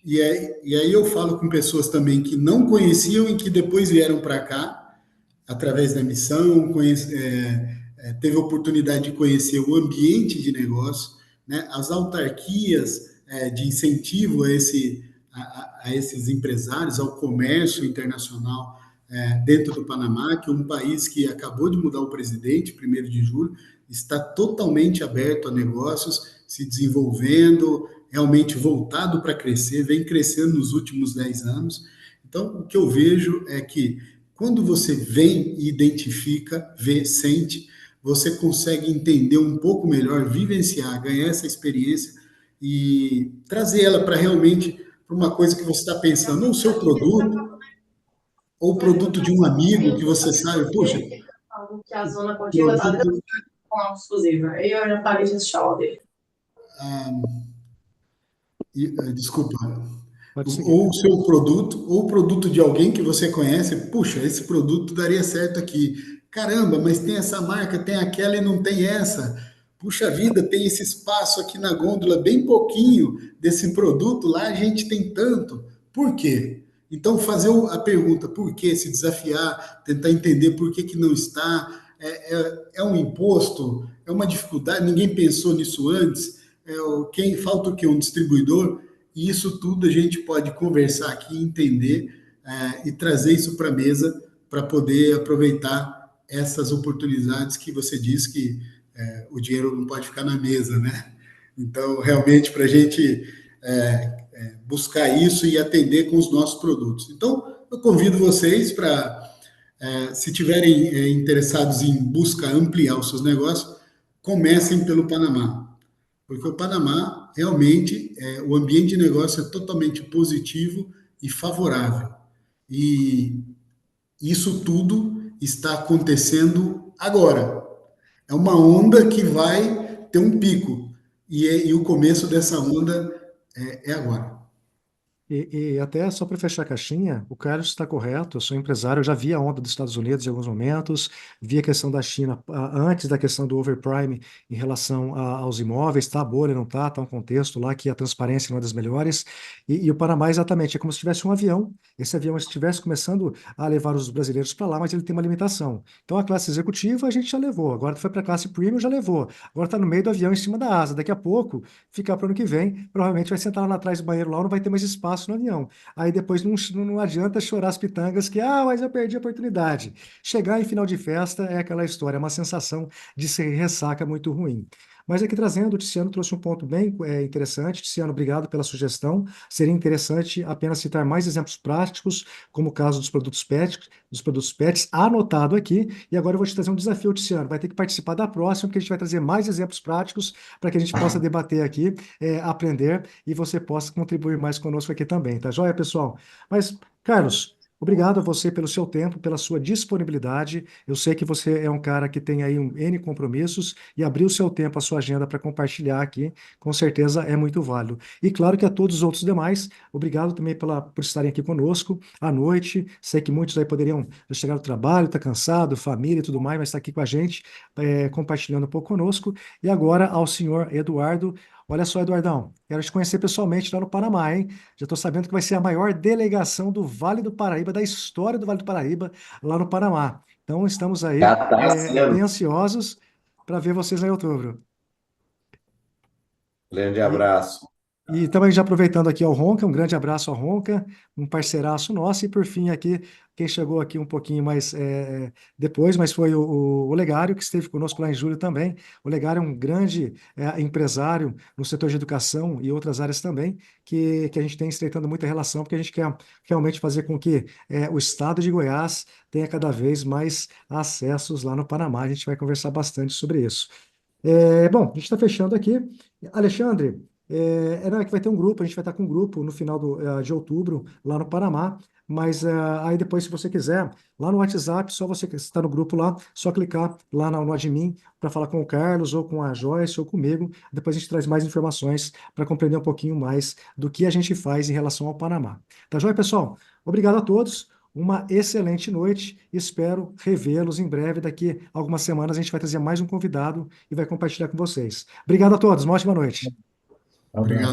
e aí eu falo com pessoas também que não conheciam e que depois vieram para cá, através da missão, teve a oportunidade de conhecer o ambiente de negócio, né, as autarquias de incentivo a esses empresários, ao comércio internacional dentro do Panamá, que é um país que acabou de mudar o presidente, 1º de julho, está totalmente aberto a negócios, se desenvolvendo, realmente voltado para crescer, vem crescendo nos últimos 10 anos. Então, o que eu vejo é que quando você vem e identifica, vê, sente, você consegue entender um pouco melhor, vivenciar, ganhar essa experiência e trazer ela para realmente para uma coisa que você está pensando, ou o seu produto, ou o produto de um amigo que você sabe, puxa, Que a zona contínua está produto, exclusiva. Eu já parei de assistir a aula dele. desculpa, Pode seguir. ou o seu produto, ou o produto de alguém que você conhece, puxa, esse produto daria certo aqui. Caramba, mas tem essa marca, tem aquela e não tem essa. Puxa vida, tem esse espaço aqui na gôndola, bem pouquinho desse produto, lá a gente tem tanto. Por quê? Então, fazer a pergunta, por quê? Se desafiar, tentar entender por que não está. É um imposto? É uma dificuldade? Ninguém pensou nisso antes? Falta o quê? Um distribuidor? E isso tudo a gente pode conversar aqui, entender e trazer isso para a mesa para poder aproveitar essas oportunidades que você diz que o dinheiro não pode ficar na mesa, né? Então, realmente, para a gente buscar isso e atender com os nossos produtos. Então, eu convido vocês para, se tiverem interessados em buscar ampliar os seus negócios, comecem pelo Panamá, porque o Panamá, realmente, o ambiente de negócio é totalmente positivo e favorável. E isso tudo está acontecendo agora. É uma onda que vai ter um pico, e o começo dessa onda é agora. E até só para fechar a caixinha, o Carlos está correto, eu sou empresário, eu já vi a onda dos Estados Unidos em alguns momentos, vi a questão da China antes da questão do overprime em relação aos imóveis, está boa, não está, está um contexto lá que a transparência não é das melhores, e o Panamá exatamente, é como se tivesse um avião, esse avião estivesse começando a levar os brasileiros para lá, mas ele tem uma limitação. Então a classe executiva a gente já levou, agora foi para a classe premium, já levou, agora está no meio do avião em cima da asa, daqui a pouco, ficar para o ano que vem, provavelmente vai sentar lá atrás do banheiro lá, não vai ter mais espaço no avião. Aí depois não adianta chorar as pitangas que, mas eu perdi a oportunidade. Chegar em final de festa é aquela história, é uma sensação de se ressaca muito ruim. Mas aqui trazendo, o Tiziano trouxe um ponto bem interessante. Tiziano, obrigado pela sugestão. Seria interessante apenas citar mais exemplos práticos, como o caso dos produtos pets, anotado aqui. E agora eu vou te trazer um desafio, Tiziano. Vai ter que participar da próxima, porque a gente vai trazer mais exemplos práticos para que a gente possa debater aqui, aprender e você possa contribuir mais conosco aqui também, tá joia, pessoal? Mas, Carlos, obrigado a você pelo seu tempo, pela sua disponibilidade. Eu sei que você é um cara que tem aí N compromissos e abrir o seu tempo, a sua agenda para compartilhar aqui, com certeza é muito válido. E claro que a todos os outros demais, obrigado também por estarem aqui conosco à noite. Sei que muitos aí poderiam já chegar do trabalho, tá cansado, família e tudo mais, mas está aqui com a gente, compartilhando um pouco conosco. E agora ao senhor Eduardo. Olha só, Eduardão, quero te conhecer pessoalmente lá no Panamá, hein? Já estou sabendo que vai ser a maior delegação do Vale do Paraíba, da história do Vale do Paraíba, lá no Panamá. Então, estamos aí Já está sendo. bem ansiosos para ver vocês em outubro. Grande E, abraço. e também já aproveitando aqui ao Ronca, um grande abraço ao Ronca, um parceiraço nosso. E por fim aqui, quem chegou aqui um pouquinho mais depois, mas foi o Legário, que esteve conosco lá em julho também. O Legário é um grande empresário no setor de educação e outras áreas também, que a gente tem estreitando muita relação, porque a gente quer realmente fazer com que o estado de Goiás tenha cada vez mais acessos lá no Panamá. A gente vai conversar bastante sobre isso. Bom, a gente está fechando aqui. Alexandre, não, é que vai ter um grupo, a gente vai estar com um grupo no final de outubro, lá no Panamá, mas aí depois, se você quiser, lá no WhatsApp, só você que está no grupo lá, só clicar lá no admin para falar com o Carlos, ou com a Joyce, ou comigo, depois a gente traz mais informações para compreender um pouquinho mais do que a gente faz em relação ao Panamá. Tá joia, pessoal? Obrigado a todos. Uma excelente noite. Espero revê-los em breve. Daqui a algumas semanas a gente vai trazer mais um convidado e vai compartilhar com vocês. Obrigado a todos. Uma ótima noite. Obrigado.